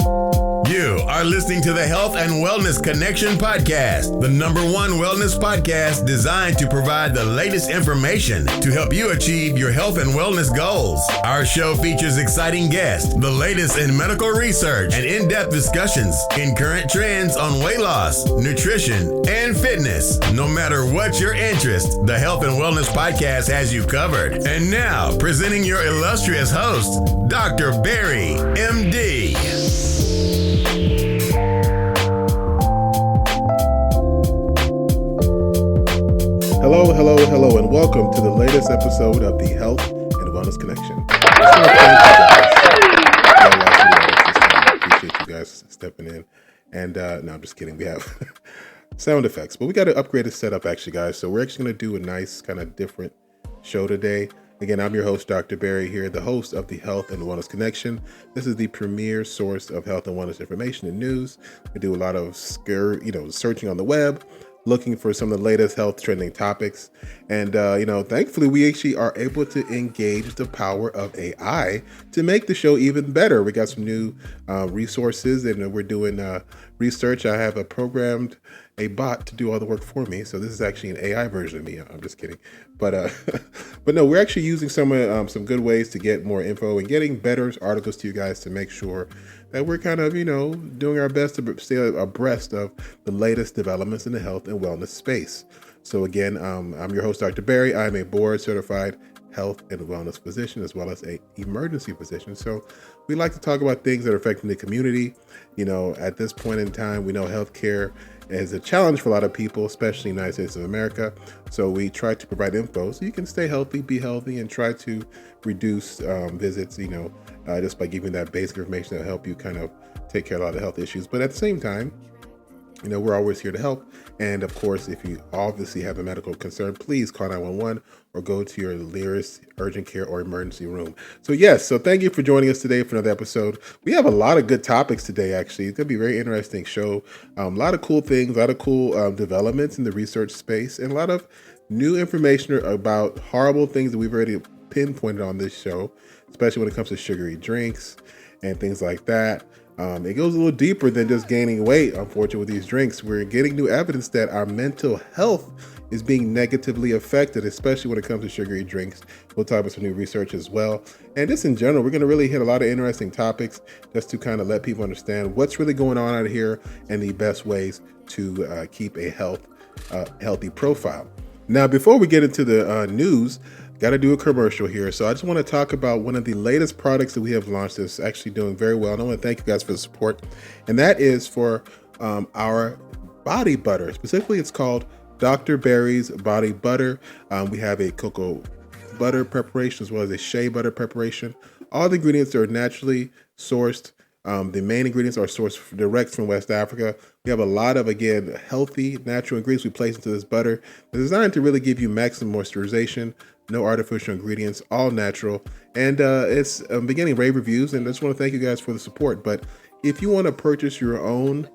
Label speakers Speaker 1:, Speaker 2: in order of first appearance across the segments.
Speaker 1: You are listening to the Health and Wellness Connection podcast, the #1 wellness podcast designed to provide the latest information to help you achieve your health and wellness goals. Our show features exciting guests, the latest in medical research, and in-depth discussions in current trends on weight loss, nutrition, and fitness. No matter what your interest, the Health and Wellness podcast has you covered. And now, presenting your illustrious host, Dr. Barry, MD.
Speaker 2: Hello, and welcome to the latest episode of the Health and Wellness Connection. I appreciate you guys stepping in. And no, I'm just kidding. We have sound effects, but we got an upgraded setup actually, guys. So we're actually going to do a nice kind of different show today. Again, I'm your host, Dr. Barry here, the host of the Health and Wellness Connection. This is the premier source of health and wellness information and news. We do a lot of searching on the web, looking for some of the latest health trending topics. And, thankfully, we actually are able to engage the power of AI to make the show even better. We got some new resources, and we're doing research. I have programmed a bot to do all the work for me. So this is actually an AI version of me. I'm just kidding. But no, we're actually using some good ways to get more info and getting better articles to you guys to make sure that we're kind of, doing our best to stay abreast of the latest developments in the health and wellness space. So again, I'm your host, Dr. Barry. I'm a board certified health and wellness physician, as well as a emergency physician. So we like to talk about things that are affecting the community. At this point in time, we know healthcare is a challenge for a lot of people, especially in the United States of America. So we try to provide info so you can stay healthy, be healthy, and try to reduce visits, just by giving that basic information that will help you kind of take care of a lot of health issues. But at the same time, we're always here to help. And of course, if you obviously have a medical concern, please call 911 or go to your nearest urgent care or emergency room. So thank you for joining us today for another episode. We have a lot of good topics today, actually. It's going to be a very interesting show. A lot of cool things, a lot of cool developments in the research space, and a lot of new information about horrible things that we've already pinpointed on this show, especially when it comes to sugary drinks and things like that. It goes a little deeper than just gaining weight. Unfortunately, with these drinks, we're getting new evidence that our mental health is being negatively affected, especially when it comes to sugary drinks. We'll talk about some new research as well. And just in general, we're going to really hit a lot of interesting topics just to kind of let people understand what's really going on out here and the best ways to keep a healthy profile. Now, before we get into the news, got to do a commercial here. So I just want to talk about one of the latest products that we have launched that's actually doing very well. And I want to thank you guys for the support. And that is for our body butter. Specifically, it's called Dr. Barry's Body Butter. We have a cocoa butter preparation as well as a shea butter preparation. All the ingredients are naturally sourced. The main ingredients are sourced direct from West Africa. We have a lot of, again, healthy, natural ingredients we place into this butter. It's designed to really give you maximum moisturization, no artificial ingredients, all natural. And it's beginning rave reviews, and I just want to thank you guys for the support. But if you want to purchase your own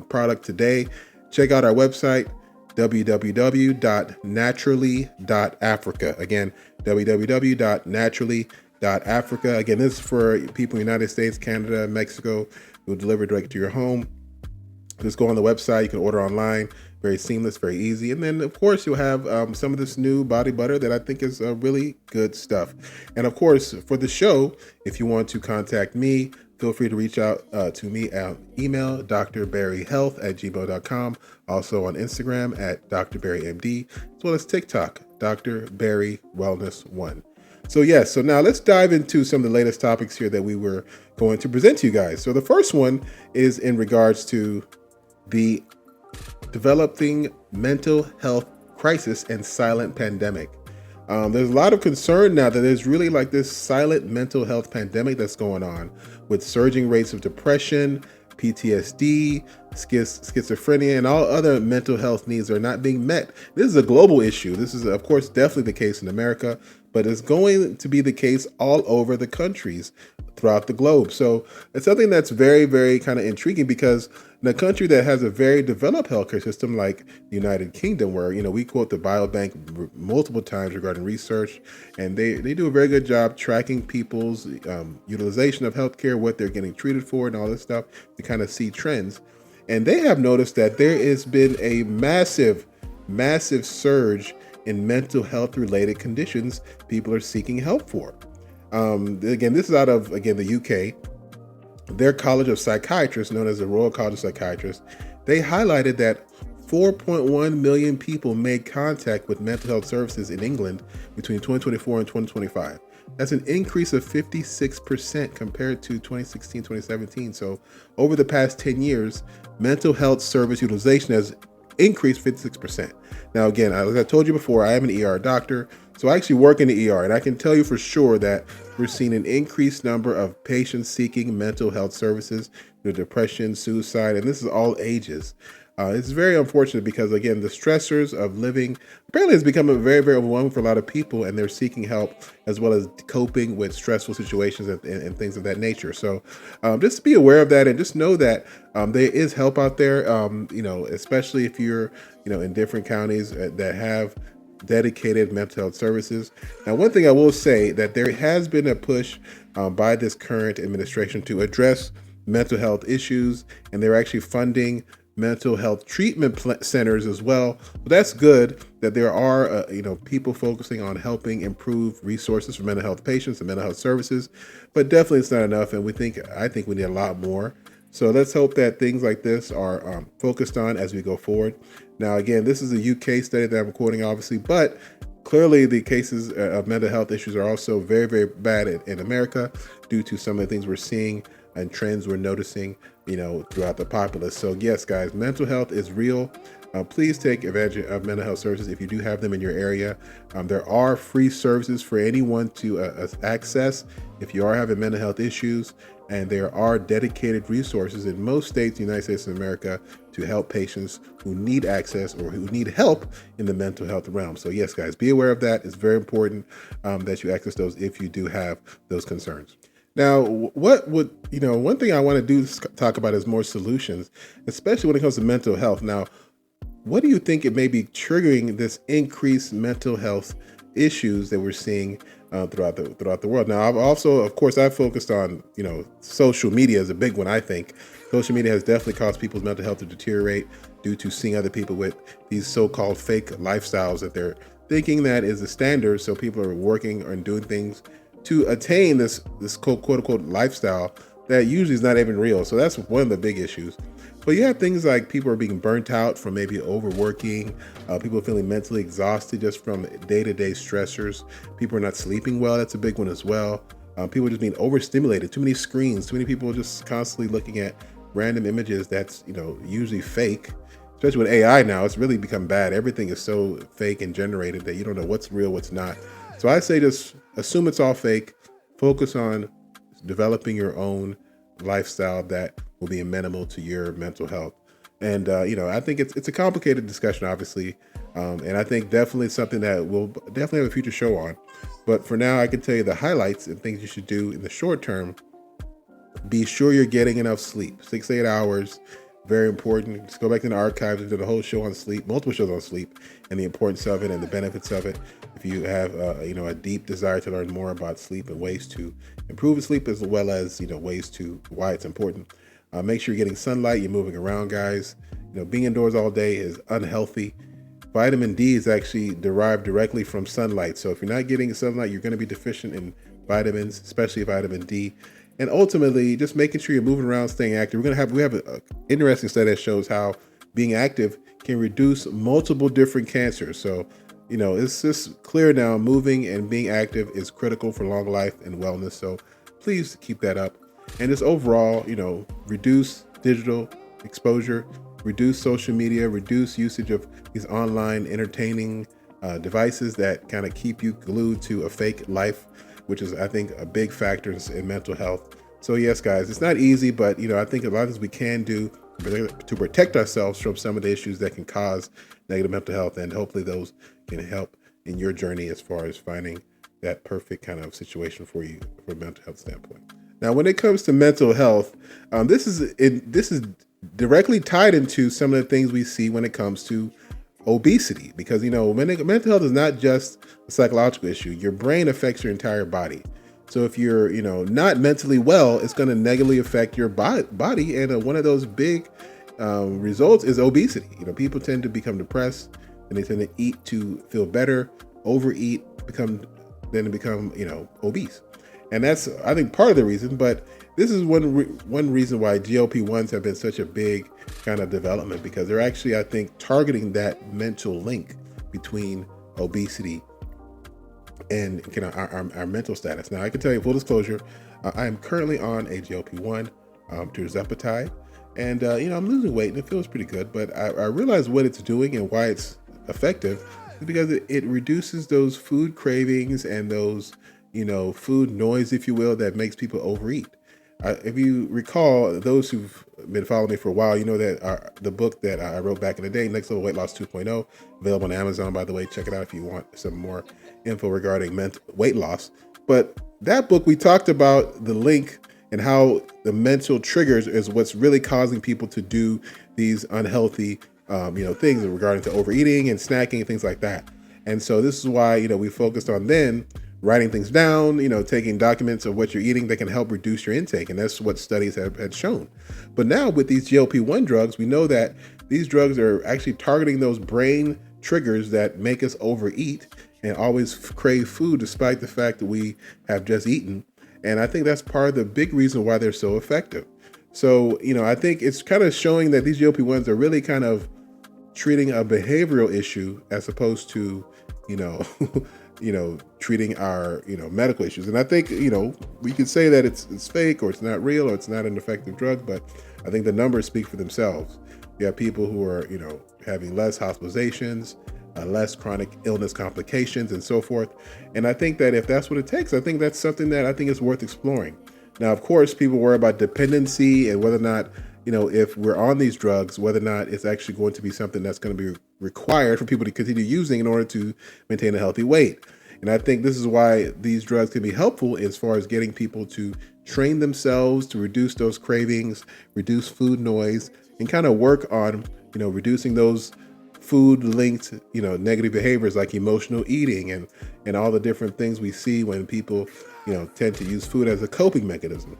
Speaker 2: product today, check out our website, www.naturally.africa. Again, www.naturally.africa. Again, this is for people in the United States, Canada, Mexico. We'll deliver direct to your home. Just go on the website. You can order online. Very seamless, very easy. And then, of course, you'll have some of this new body butter that I think is really good stuff. And, of course, for the show, if you want to contact me, feel free to reach out to me at email, drbarryhealth@gmail.com. Also on Instagram at drbarrymd, as well as TikTok, Dr. Barry Wellness 1. So now let's dive into some of the latest topics here that we were going to present to you guys. So the first one is in regards to the developing mental health crisis and silent pandemic. There's a lot of concern now that there's really like this silent mental health pandemic that's going on with surging rates of depression, PTSD, schizophrenia, and all other mental health needs are not being met. This is a global issue. This is, of course, definitely the case in America, but it's going to be the case all over the countries. throughout the globe. So it's something that's very, very kind of intriguing, because in a country that has a very developed healthcare system like the United Kingdom, where, we quote the Biobank multiple times regarding research, and they do a very good job tracking people's utilization of healthcare, what they're getting treated for, and all this stuff to kind of see trends. And they have noticed that there has been a massive surge in mental health related conditions people are seeking help for. Again, this is out of, the UK. Their College of Psychiatrists, known as the Royal College of Psychiatrists, they highlighted that 4.1 million people made contact with mental health services in England between 2024 and 2025. That's an increase of 56% compared to 2016, 2017. So over the past 10 years, mental health service utilization has increased 56%. Now, again, as I told you before, I am an ER doctor, so I actually work in the ER, and I can tell you for sure that we're seeing an increased number of patients seeking mental health services, depression, suicide, and this is all ages. It's very unfortunate because, again, the stressors of living apparently has become very, very overwhelming for a lot of people, and they're seeking help as well as coping with stressful situations and things of that nature. So just be aware of that, and just know that there is help out there, especially if you're, in different counties that have dedicated mental health services. Now, one thing I will say that there has been a push by this current administration to address mental health issues, and they're actually funding mental health treatment centers as well. But that's good that there are, people focusing on helping improve resources for mental health patients and mental health services. But definitely it's not enough, and I think we need a lot more. So let's hope that things like this are focused on as we go forward. Now, again, this is a UK study that I'm quoting, obviously, but clearly the cases of mental health issues are also very, very bad in America due to some of the things we're seeing and trends we're noticing, throughout the populace. So yes, guys, mental health is real. Please take advantage of mental health services if you do have them in your area. There are free services for anyone to access if you are having mental health issues, and there are dedicated resources in most states in the United States of America to help patients who need access or who need help in the mental health realm. So yes, guys, be aware of that. It's very important that you access those if you do have those concerns. Now, one thing I want to do is talk about is more solutions, especially when it comes to mental health. Now, what do you think it may be triggering this increased mental health issues that we're seeing throughout the world? Now, I've focused on, social media is a big one. I think social media has definitely caused people's mental health to deteriorate due to seeing other people with these so-called fake lifestyles that they're thinking that is the standard. So people are working and doing things to attain this quote unquote lifestyle that usually is not even real. So that's one of the big issues. But you have things like people are being burnt out from maybe overworking, people feeling mentally exhausted just from day-to-day stressors. People are not sleeping well. That's a big one as well. People are just being overstimulated, too many screens, too many people just constantly looking at random images that's, usually fake. Especially with AI now, it's really become bad. Everything is so fake and generated that you don't know what's real, what's not. So I say just assume it's all fake. Focus on developing your own lifestyle that will be amenable to your mental health. And, I think it's a complicated discussion, obviously. And I think definitely something that we'll definitely have a future show on. But for now, I can tell you the highlights and things you should do in the short term. Be sure you're getting enough sleep, 6 to 8 hours. Very important. Just go back in the archives and do the whole show on sleep, multiple shows on sleep, and the importance of it and the benefits of it. If you have, a deep desire to learn more about sleep and ways to improve sleep, as well as, ways to why it's important. Make sure you're getting sunlight. You're moving around, guys. Being indoors all day is unhealthy. Vitamin D is actually derived directly from sunlight. So if you're not getting sunlight, you're going to be deficient in vitamins, especially vitamin D. And ultimately, just making sure you're moving around, staying active. We have an interesting study that shows how being active can reduce multiple different cancers. So, it's just clear now, moving and being active is critical for long life and wellness. So please keep that up. And just overall, reduce digital exposure, reduce social media, reduce usage of these online entertaining devices that kind of keep you glued to a fake life, which is, I think, a big factor in mental health. So yes, guys, it's not easy, but, I think a lot of things we can do to protect ourselves from some of the issues that can cause negative mental health. And hopefully those can help in your journey as far as finding that perfect kind of situation for you from a mental health standpoint. Now, when it comes to mental health, this is directly tied into some of the things we see when it comes to obesity, because mental health is not just a psychological issue. Your brain affects your entire body. So if you're not mentally well, it's going to negatively affect your body, and one of those big results is obesity. People tend to become depressed, and they tend to eat to feel better, overeat, become obese. And that's, I think, part of the reason. But this is one reason why GLP-1s have been such a big kind of development, because they're actually, I think, targeting that mental link between obesity and our mental status. Now, I can tell you, full disclosure, I am currently on a GLP-1, tirzepatide, and I'm losing weight and it feels pretty good. But I realize what it's doing and why it's effective is because it reduces those food cravings and those food noise, if you will, that makes people overeat. If you recall, those who've been following me for a while, that the book that I wrote back in the day, Next Level Weight Loss 2.0, available on Amazon, by the way. Check it out if you want some more info regarding weight loss. But that book, we talked about the link and how the mental triggers is what's really causing people to do these unhealthy things regarding to overeating and snacking and things like that. And so this is why, we focused on then writing things down, taking documents of what you're eating that can help reduce your intake. And that's what studies had shown. But now with these GLP-1 drugs, we know that these drugs are actually targeting those brain triggers that make us overeat and always crave food despite the fact that we have just eaten. And I think that's part of the big reason why they're so effective. So, I think it's kind of showing that these GLP-1s are really kind of treating a behavioral issue as opposed to, treating our, medical issues. And I think, we could say that it's fake or it's not real or it's not an effective drug, but I think the numbers speak for themselves. You have people who are, having less hospitalizations, less chronic illness complications and so forth. And I think that if that's what it takes, I think that's something that I think is worth exploring. Now, of course, people worry about dependency and whether or not, if we're on these drugs, whether or not it's actually going to be something that's going to be required for people to continue using in order to maintain a healthy weight. And I think this is why these drugs can be helpful as far as getting people to train themselves to reduce those cravings, reduce food noise, and kind of work on, reducing those food-linked, negative behaviors like emotional eating and all the different things we see when people, tend to use food as a coping mechanism.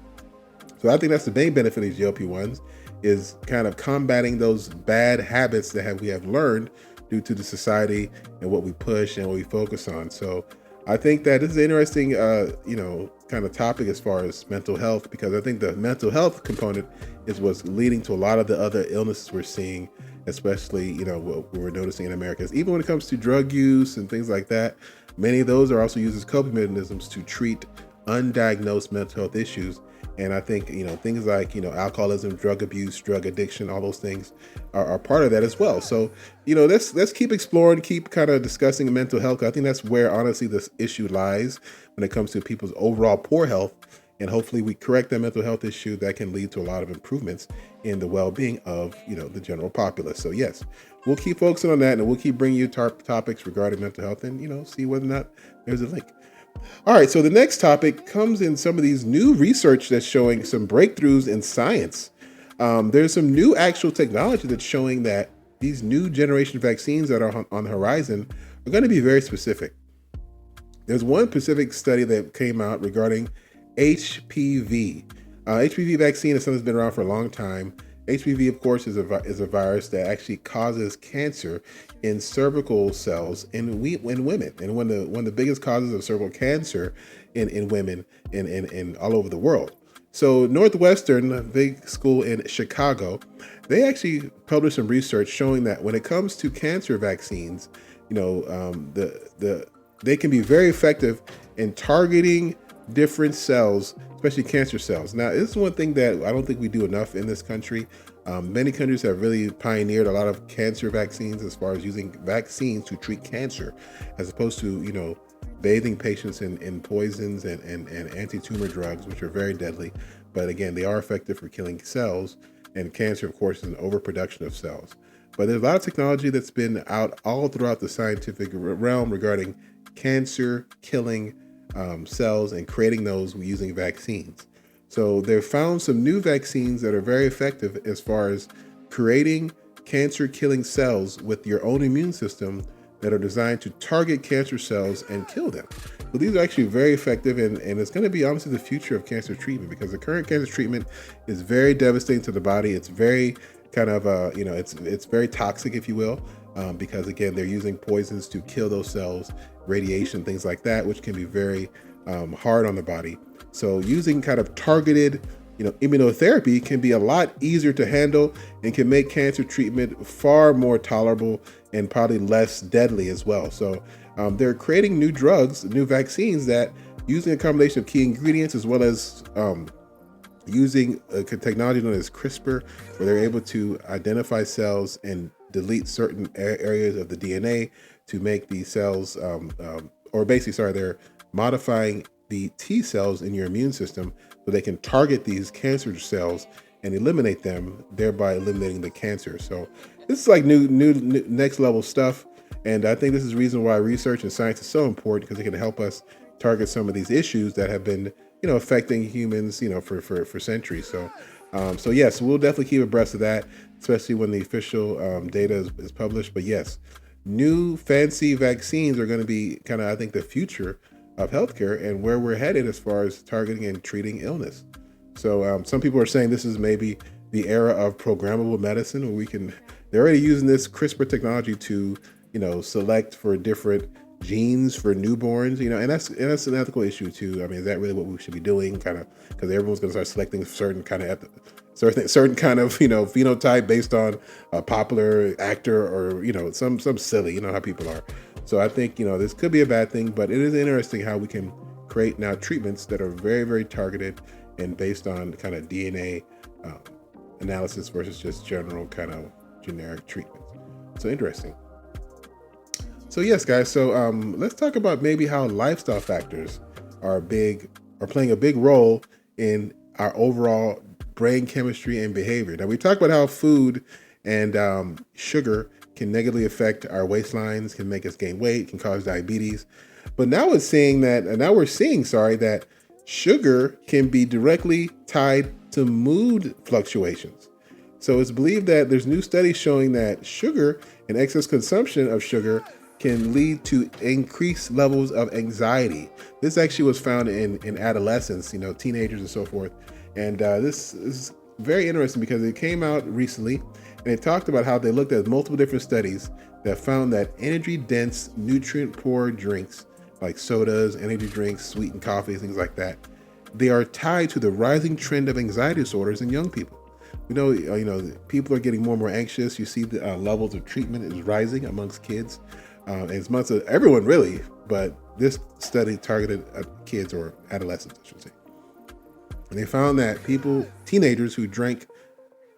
Speaker 2: So I think that's the main benefit of these GLP-1s, is kind of combating those bad habits that we have learned due to the society and what we push and what we focus on. So I think that this is an interesting, kind of topic as far as mental health, because I think the mental health component is what's leading to a lot of the other illnesses we're seeing, especially, what we're noticing in America. Even when it comes to drug use and things like that, many of those are also used as coping mechanisms to treat undiagnosed mental health issues. And I think, things like, alcoholism, drug abuse, drug addiction, all those things are part of that as well. So, let's keep exploring, keep kind of discussing mental health. I think that's where, honestly, this issue lies when it comes to people's overall poor health. And hopefully we correct that mental health issue that can lead to a lot of improvements in the well-being of, the general populace. So yes, we'll keep focusing on that, and we'll keep bringing you topics regarding mental health and, see whether or not there's a link. All right, so the next topic comes in some of these new research that's showing some breakthroughs in science. There's some new actual technology that's showing that these new generation vaccines that are on the horizon are going to be very specific. There's one specific study that came out regarding HPV. HPV vaccine is something that's been around for a long time. HPV, of course, is a virus that actually causes cancer in cervical cells in women, and one of the biggest causes of cervical cancer in women in all over the world. So Northwestern, a big school in Chicago, they actually published some research showing that when it comes to cancer vaccines, they can be very effective in targeting different cells, especially cancer cells. Now, this is one thing that I don't think we do enough in this country. Many countries have really pioneered a lot of cancer vaccines as far as using vaccines to treat cancer, as opposed to, bathing patients in poisons and anti-tumor drugs, which are very deadly. But again, they are effective for killing cells, and cancer, of course, is an overproduction of cells. But there's a lot of technology that's been out all throughout the scientific realm regarding cancer killing cells and creating those using vaccines. So they found some new vaccines that are very effective as far as creating cancer-killing cells with your own immune system that are designed to target cancer cells and kill them. So these are actually very effective, and it's going to be honestly the future of cancer treatment, because the current cancer treatment is very devastating to the body. It's very kind of, it's very toxic, if you will, because again, they're using poisons to kill those cells, radiation, things like that, which can be very hard on the body. So using kind of targeted immunotherapy can be a lot easier to handle and can make cancer treatment far more tolerable and probably less deadly as well. So they're creating new drugs, new vaccines that, using a combination of key ingredients as well as using a technology known as CRISPR, where they're able to identify cells and delete certain areas of the DNA to make these cells, they're modifying the T cells in your immune system so they can target these cancer cells and eliminate them, thereby eliminating the cancer. So this is like new next level stuff. And I think this is the reason why research and science is so important, because it can help us target some of these issues that have been, affecting humans, for centuries. So yes, we'll definitely keep abreast of that, especially when the official data is published. But yes, new fancy vaccines are going to be kind of, I think, the future of healthcare and where we're headed as far as targeting and treating illness. So some people are saying this is maybe the era of programmable medicine, where they're already using this CRISPR technology to, select for different genes for newborns, and that's an ethical issue too. I mean, is that really what we should be doing? Kind of, because everyone's going to start selecting certain kind of phenotype based on a popular actor or some silly, how people are. So I think this could be a bad thing, but it is interesting how we can create now treatments that are very, very targeted and based on kind of DNA analysis versus just general kind of generic treatments. So interesting. So yes, guys. So let's talk about maybe how lifestyle factors are playing a big role in our overall brain chemistry and behavior. Now we talked about how food and sugar can negatively affect our waistlines, can make us gain weight, can cause diabetes. But now we're seeing that sugar can be directly tied to mood fluctuations. So it's believed that there's new studies showing that sugar and excess consumption of sugar can lead to increased levels of anxiety. This actually was found in adolescents, teenagers and so forth. And this is very interesting because it came out recently, and it talked about how they looked at multiple different studies that found that energy-dense, nutrient-poor drinks like sodas, energy drinks, sweetened coffees, things like that, they are tied to the rising trend of anxiety disorders in young people. We know, people are getting more and more anxious. You see the levels of treatment is rising amongst kids, as much as everyone really, but this study targeted kids or adolescents, I should say. And they found that teenagers who drank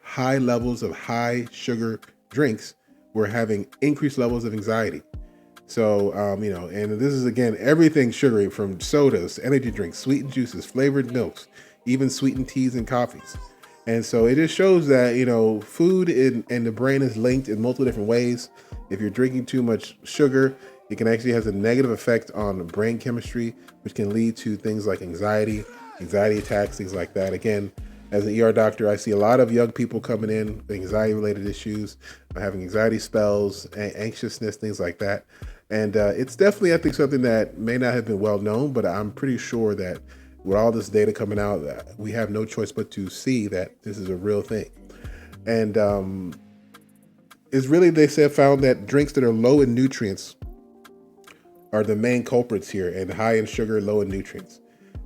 Speaker 2: high levels of high sugar drinks were having increased levels of anxiety. So, and this is, again, everything sugary, from sodas, energy drinks, sweetened juices, flavored milks, even sweetened teas and coffees. And so it just shows that, food and the brain is linked in multiple different ways. If you're drinking too much sugar, it can actually has a negative effect on brain chemistry, which can lead to things like anxiety attacks, things like that. Again, as an ER doctor, I see a lot of young people coming in with anxiety-related issues, having anxiety spells, anxiousness, things like that. And it's definitely, I think, something that may not have been well known, but I'm pretty sure that with all this data coming out, we have no choice but to see that this is a real thing. And it's really, they found that drinks that are low in nutrients are the main culprits here, and high in sugar, low in nutrients.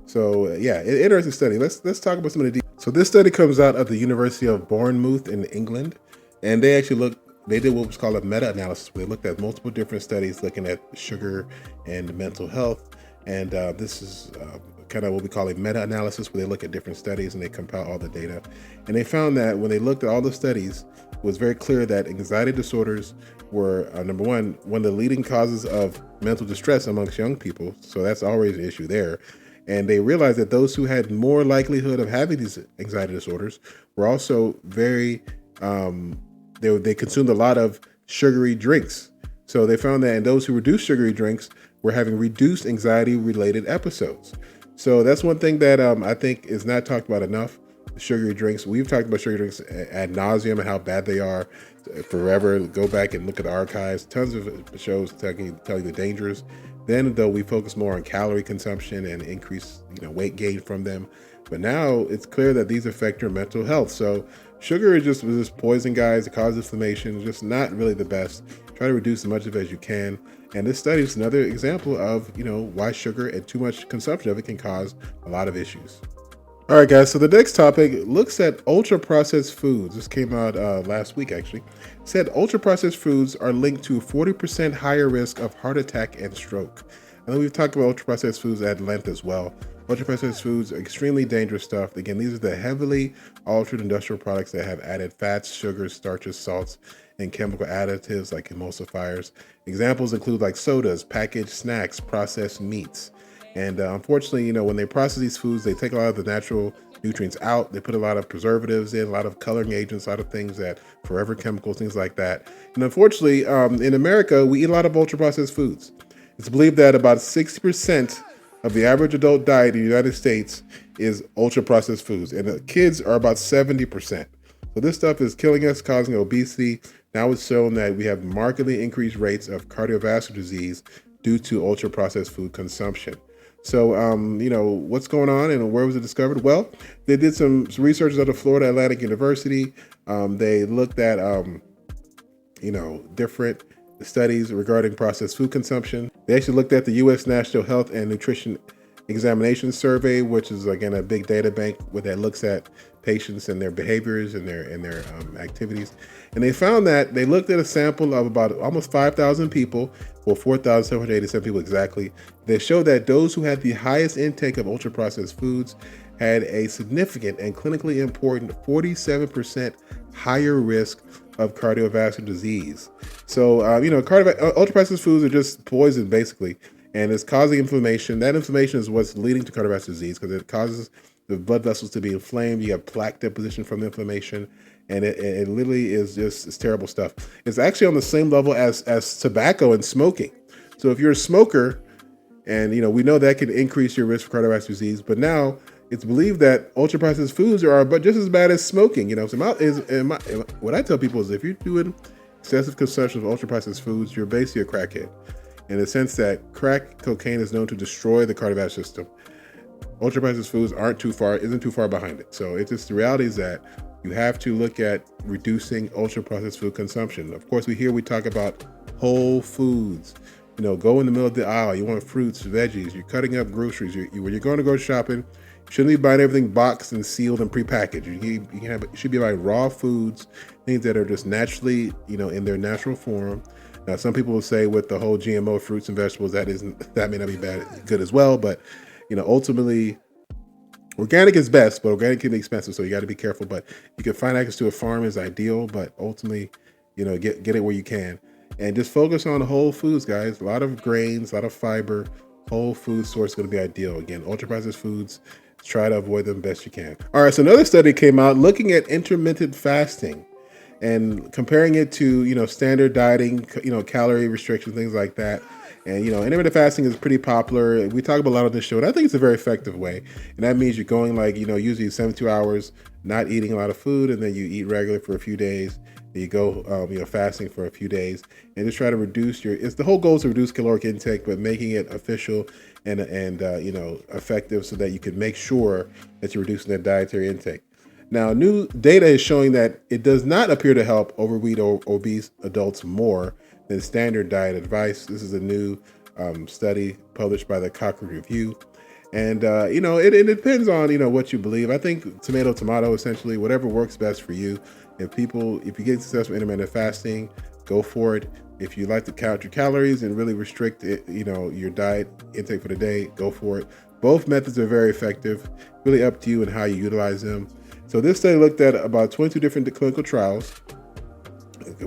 Speaker 2: So yeah, interesting study. Let's talk about some of the details. So this study comes out of the University of Bournemouth in England, and they did what was called a meta-analysis, where they looked at multiple different studies looking at sugar and mental health. And this is kind of what we call a meta-analysis, where they look at different studies and they compile all the data. And they found that when they looked at all the studies, it was very clear that anxiety disorders were, number one of the leading causes of mental distress amongst young people. So that's always an issue there. And they realized that those who had more likelihood of having these anxiety disorders were also very, they consumed a lot of sugary drinks. So they found that in those who reduced sugary drinks were having reduced anxiety-related episodes. So that's one thing that I think is not talked about enough. Sugary drinks. We've talked about sugary drinks ad nauseum and how bad they are forever. Go back and look at the archives. Tons of shows telling you the dangers. Then, though, we focus more on calorie consumption and increase, weight gain from them. But now it's clear that these affect your mental health. So sugar is just poison, guys. It causes inflammation. It's just not really the best. Try to reduce as much of it as you can. And this study is another example of, why sugar and too much consumption of it can cause a lot of issues. All right, guys. So the next topic looks at ultra-processed foods. This came out last week, actually. It said ultra-processed foods are linked to 40% higher risk of heart attack and stroke. I know we've talked about ultra-processed foods at length as well. Ultra-processed foods are extremely dangerous stuff. Again, these are the heavily altered industrial products that have added fats, sugars, starches, salts, and chemical additives like emulsifiers. Examples include like sodas, packaged snacks, processed meats. And unfortunately, when they process these foods, they take a lot of the natural nutrients out. They put a lot of preservatives in, a lot of coloring agents, a lot of things that forever chemicals, things like that. And unfortunately, in America, we eat a lot of ultra-processed foods. It's believed that about 60% of the average adult diet in the United States is ultra-processed foods, and the kids are about 70%. So this stuff is killing us, causing obesity. Now it's shown that we have markedly increased rates of cardiovascular disease due to ultra-processed food consumption. So, what's going on and where was it discovered? Well, they did some researchers out of Florida Atlantic University. They looked at, different studies regarding processed food consumption. They actually looked at the U.S. National Health and Nutrition Examination Survey, which is, again, a big data bank that looks at patients and their behaviors and their activities. And they found that they looked at a sample of about almost 5,000 people, or 4,787 people exactly. They showed that those who had the highest intake of ultra-processed foods had a significant and clinically important 47% higher risk of cardiovascular disease. So, ultra-processed foods are just poison, basically, and it's causing inflammation. That inflammation is what's leading to cardiovascular disease because it causes the blood vessels to be inflamed. You have plaque deposition from the inflammation, and it literally is it's terrible stuff. It's actually on the same level as tobacco and smoking. So if you're a smoker, and we know that can increase your risk for cardiovascular disease, but now it's believed that ultra-processed foods are but just as bad as smoking. What I tell people is if you're doing excessive consumption of ultra-processed foods, you're basically a crackhead, in the sense that crack cocaine is known to destroy the cardiovascular system. Ultra-processed foods isn't too far behind it. So it's just the reality is that you have to look at reducing ultra-processed food consumption. Of course, we talk about whole foods. Go in the middle of the aisle. You want fruits, veggies. You're cutting up groceries. When you're going to go shopping, you shouldn't be buying everything boxed and sealed and prepackaged. You should be buying raw foods, things that are just naturally, in their natural form. Now, some people will say with the whole GMO fruits and vegetables, that may not be good as well. But ultimately, organic is best, but organic can be expensive, so you got to be careful. But you can find access to a farm is ideal, but ultimately, get it where you can. And just focus on whole foods, guys. A lot of grains, a lot of fiber. Whole food source is going to be ideal. Again, ultra-processed foods, try to avoid them best you can. All right, so another study came out looking at intermittent fasting and comparing it to, standard dieting, calorie restriction, things like that. And, intermittent fasting is pretty popular. We talk about a lot on this show, and I think it's a very effective way. And that means you're going usually 72 hours, not eating a lot of food, and then you eat regularly for a few days. You go, fasting for a few days, and just try to reduce the whole goal is to reduce caloric intake, but making it official and effective so that you can make sure that you're reducing that dietary intake. Now, new data is showing that it does not appear to help overweight or obese adults more than standard diet advice. This is a new study published by the Cochrane Review. And, it depends on, what you believe. I think tomato, essentially, whatever works best for you. If you get successful intermittent fasting, go for it. If you like to count your calories and really restrict it, your diet intake for the day, go for it. Both methods are very effective, really up to you and how you utilize them. So this study looked at about 22 different clinical trials,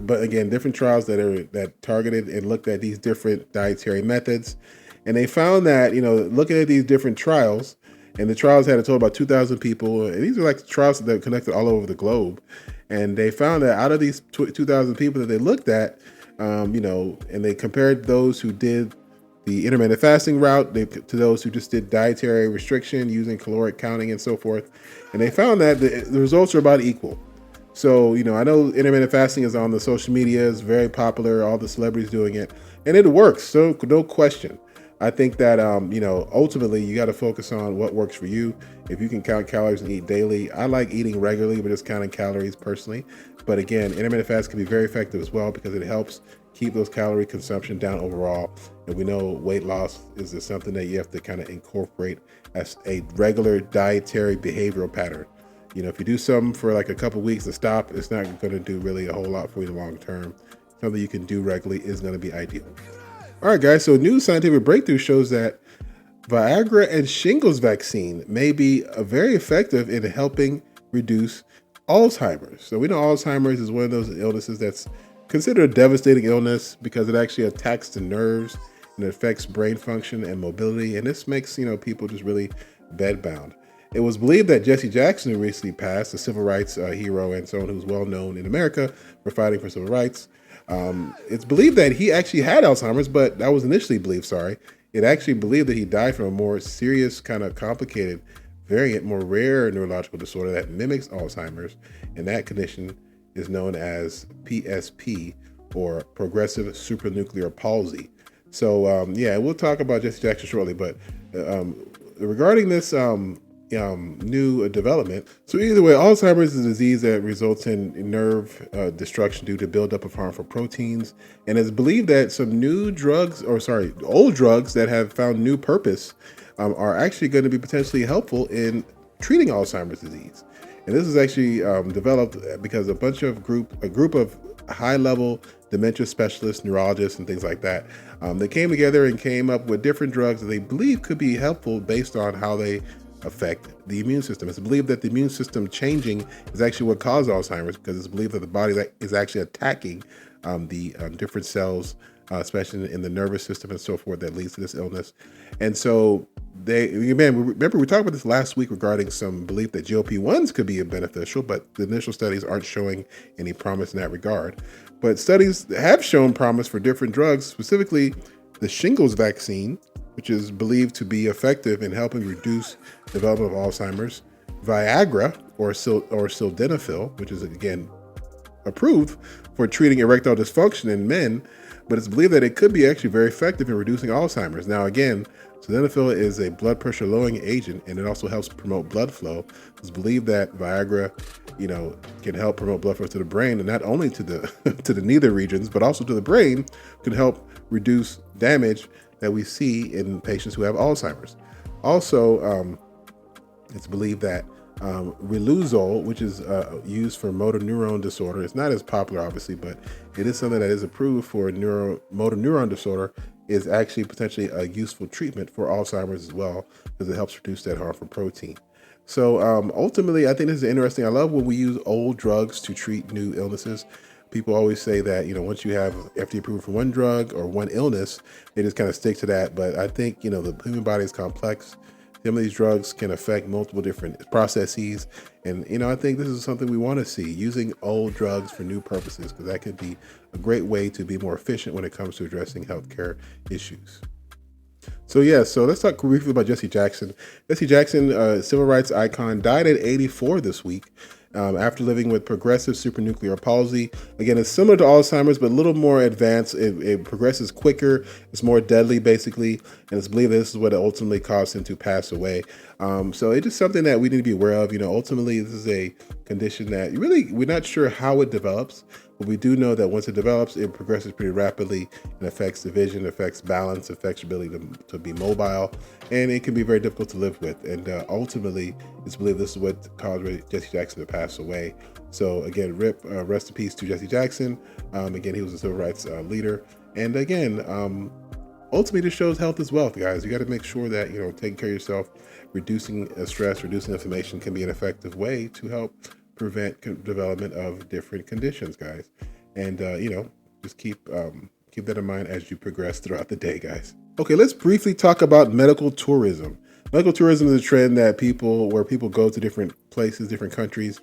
Speaker 2: but again, different trials that targeted and looked at these different dietary methods. And they found that, looking at these different trials, and the trials had a total of about 2,000 people, and these are like trials that are conducted all over the globe. And they found that out of these 2,000 people that they looked at, and they compared those who did the intermittent fasting route to those who just did dietary restriction using caloric counting and so forth. And they found that the results are about equal. So, I know intermittent fasting is on the social media, it's very popular, all the celebrities doing it, and it works, so no question. I think that, ultimately you got to focus on what works for you. If you can count calories and eat daily, I like eating regularly, but just counting calories personally. But again, intermittent fasting can be very effective as well because it helps keep those calorie consumption down overall. And we know weight loss is something that you have to kind of incorporate as a regular dietary behavioral pattern. If you do something for like a couple weeks to stop, it's not going to do really a whole lot for you long term. Something you can do regularly is going to be ideal. All right, guys. So new scientific breakthrough shows that Viagra and shingles vaccine may be very effective in helping reduce Alzheimer's. So we know Alzheimer's is one of those illnesses that's considered a devastating illness because it actually attacks the nerves and it affects brain function and mobility. And this makes, people just really bedbound. It was believed that Jesse Jackson, who recently passed, a civil rights hero and someone who's well known in America for fighting for civil rights, it's believed that he actually had Alzheimer's, but that was initially believed, It actually believed that he died from a more serious, kind of complicated variant, more rare neurological disorder that mimics Alzheimer's, and that condition is known as PSP, or progressive supranuclear palsy. So, we'll talk about Jesse Jackson shortly, but regarding this new development. So either way, Alzheimer's is a disease that results in nerve destruction due to buildup of harmful proteins. And it's believed that some old drugs that have found new purpose are actually going to be potentially helpful in treating Alzheimer's disease. And this is actually developed because a group of high-level dementia specialists, neurologists, and things like that, they came together and came up with different drugs that they believe could be helpful based on how they affect the immune system. It's believed that the immune system changing is actually what caused Alzheimer's, because it's believed that the body is actually attacking the different cells, especially in the nervous system and so forth, that leads to this illness. And so remember we talked about this last week regarding some belief that GLP-1s could be beneficial, but the initial studies aren't showing any promise in that regard. But studies have shown promise for different drugs, specifically the shingles vaccine, which is believed to be effective in helping reduce development of Alzheimer's, Viagra or sildenafil, which is again approved for treating erectile dysfunction in men, but it's believed that it could be actually very effective in reducing Alzheimer's. Now again, sildenafil is a blood pressure lowering agent, and it also helps promote blood flow. It's believed that Viagra, can help promote blood flow to the brain, and not only to the to the nether regions, but also to the brain, can help reduce damage that we see in patients who have Alzheimer's. Also, it's believed that Riluzole, which is used for motor neuron disorder, it's not as popular, obviously, but it is something that is approved for motor neuron disorder, is actually potentially a useful treatment for Alzheimer's as well, because it helps reduce that harmful protein. So ultimately, I think this is interesting. I love when we use old drugs to treat new illnesses. People always say that, once you have FDA approval for one drug or one illness, they just kind of stick to that. But I think, the human body is complex. Some of these drugs can affect multiple different processes. And, I think this is something we want to see, using old drugs for new purposes, because that could be a great way to be more efficient when it comes to addressing healthcare issues. So let's talk briefly about Jesse Jackson. Jesse Jackson, civil rights icon, died at 84 this week. After living with progressive supranuclear palsy. Again, it's similar to Alzheimer's, but a little more advanced. It progresses quicker. It's more deadly, basically. And it's believed that this is what ultimately caused him to pass away. So it's just something that we need to be aware of. Ultimately, this is a condition that we're not sure how it develops, but we do know that once it develops, it progresses pretty rapidly and affects the vision, affects balance, affects your ability to be mobile, and it can be very difficult to live with. And ultimately, it's believed this is what caused Jesse Jackson to pass away. So again, rest in peace to Jesse Jackson. Again, he was a civil rights leader. And again, ultimately, this shows health is wealth, guys. You got to make sure that, taking care of yourself, reducing stress, reducing inflammation can be an effective way to help prevent development of different conditions, guys. And, just keep that in mind as you progress throughout the day, guys. Okay, let's briefly talk about medical tourism. Medical tourism is a trend that where people go to different places, different countries,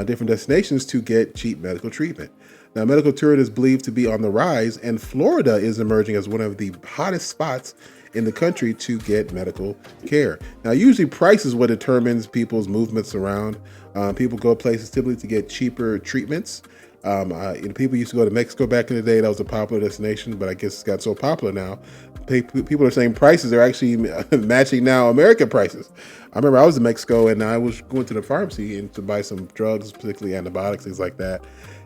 Speaker 2: different destinations to get cheap medical treatment. Now, medical tourism is believed to be on the rise, and Florida is emerging as one of the hottest spots in the country to get medical care. Now, usually price is what determines people's movements around. People go places typically to get cheaper treatments. People used to go to Mexico back in the day. That was a popular destination, but I guess it's got so popular now. People are saying prices are actually matching now American prices. I remember I was in Mexico and I was going to the pharmacy and to buy some drugs, particularly antibiotics, things like that.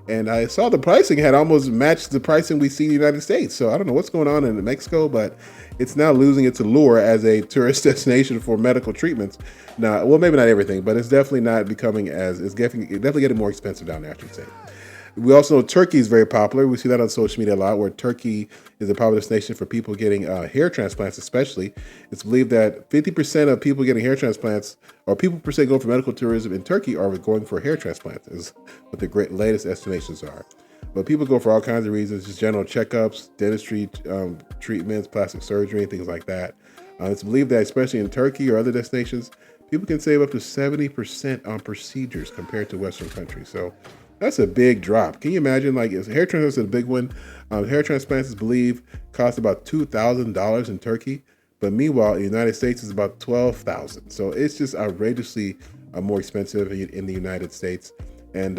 Speaker 2: And I saw the pricing had almost matched the pricing we see in the United States. So I don't know what's going on in Mexico, but it's now losing its allure as a tourist destination for medical treatments. Now, well, maybe not everything, but it's definitely not becoming it's definitely getting more expensive down there, I should say. We also know Turkey is very popular. We see that on social media a lot, where Turkey is a popular destination for people getting hair transplants, especially. It's believed that 50% of people getting hair transplants, or people per se going for medical tourism in Turkey, are going for hair transplants, is what the latest estimations are. But people go for all kinds of reasons, just general checkups, dentistry treatments, plastic surgery, and things like that. It's believed that, especially in Turkey or other destinations, people can save up to 70% on procedures compared to Western countries. So that's a big drop. Can you imagine? Like, hair transplants is a big one. Hair transplants is believed cost about $2,000 in Turkey, but meanwhile, in the United States, it's about $12,000. So it's just outrageously more expensive in the United States. And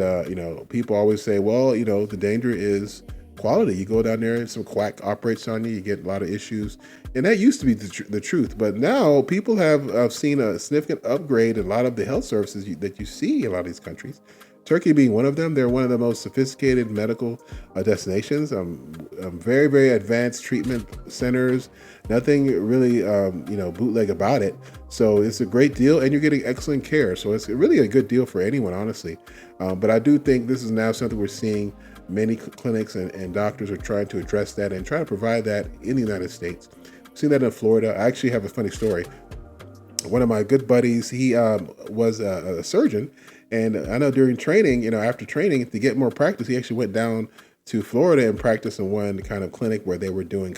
Speaker 2: people always say, well, the danger is quality. You go down there and some quack operates on you, you get a lot of issues. And that used to be the truth. But now people have seen a significant upgrade in a lot of the health services that you see in a lot of these countries. Turkey being one of them. They're one of the most sophisticated medical destinations. Very, very advanced treatment centers. Nothing really, bootleg about it. So it's a great deal, and you're getting excellent care. So it's really a good deal for anyone, honestly. But I do think this is now something we're seeing. Many clinics and doctors are trying to address that and trying to provide that in the United States. We've seen that in Florida. I actually have a funny story. One of my good buddies, he was a surgeon. And I know during training, after training, to get more practice, he actually went down to Florida and practiced in one kind of clinic where they were doing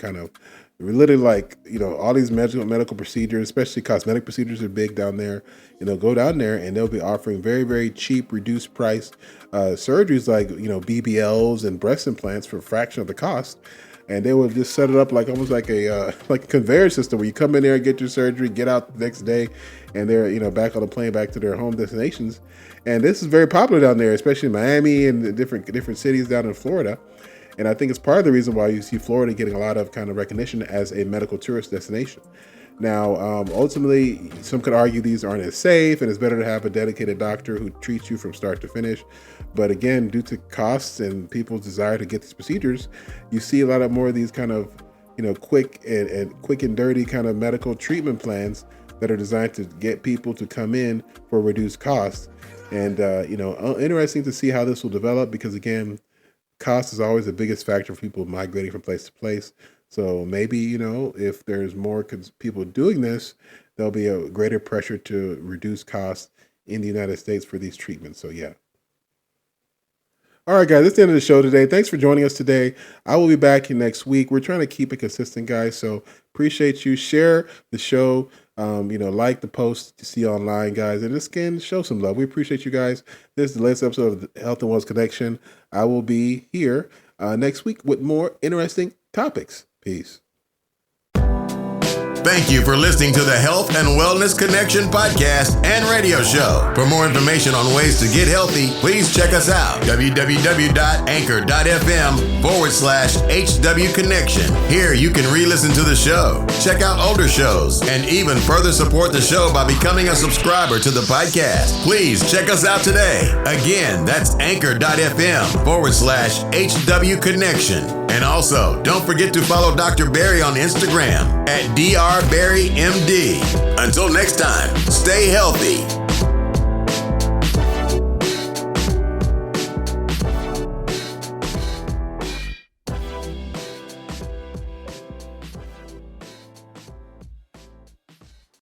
Speaker 2: literally all these medical procedures, especially cosmetic procedures are big down there. Go down there and they'll be offering very, very cheap, reduced price surgeries like, BBLs and breast implants for a fraction of the cost. And they would just set it up almost like a conveyor system where you come in there and get your surgery, get out the next day, and they're back on the plane back to their home destinations. And this is very popular down there, especially in Miami and the different cities down in Florida. And I think it's part of the reason why you see Florida getting a lot of kind of recognition as a medical tourist destination. Now, ultimately, some could argue these aren't as safe, and it's better to have a dedicated doctor who treats you from start to finish. But again, due to costs and people's desire to get these procedures, you see a lot of more of these kind of, quick and dirty kind of medical treatment plans that are designed to get people to come in for reduced costs. And, interesting to see how this will develop because, again, cost is always the biggest factor for people migrating from place to place. So maybe, if there's more people doing this, there'll be a greater pressure to reduce costs in the United States for these treatments. So, yeah. All right, guys, that's the end of the show today. Thanks for joining us today. I will be back next week. We're trying to keep it consistent, guys. So appreciate you. Share the show. Like the post you see online, guys, and just again, show some love. We appreciate you guys. This is the latest episode of the Health and Wellness Connection. I will be here next week with more interesting topics. Peace.
Speaker 1: Thank you for listening to the Health and Wellness Connection podcast and radio show. For more information on ways to get healthy, please check us out. www.anchor.fm/HW Connection. Here you can re-listen to the show, check out older shows, and even further support the show by becoming a subscriber to the podcast. Please check us out today. Again, that's anchor.fm/HW Connection. And also, don't forget to follow Dr. Barry on Instagram at drbarrymd. Until next time, stay healthy.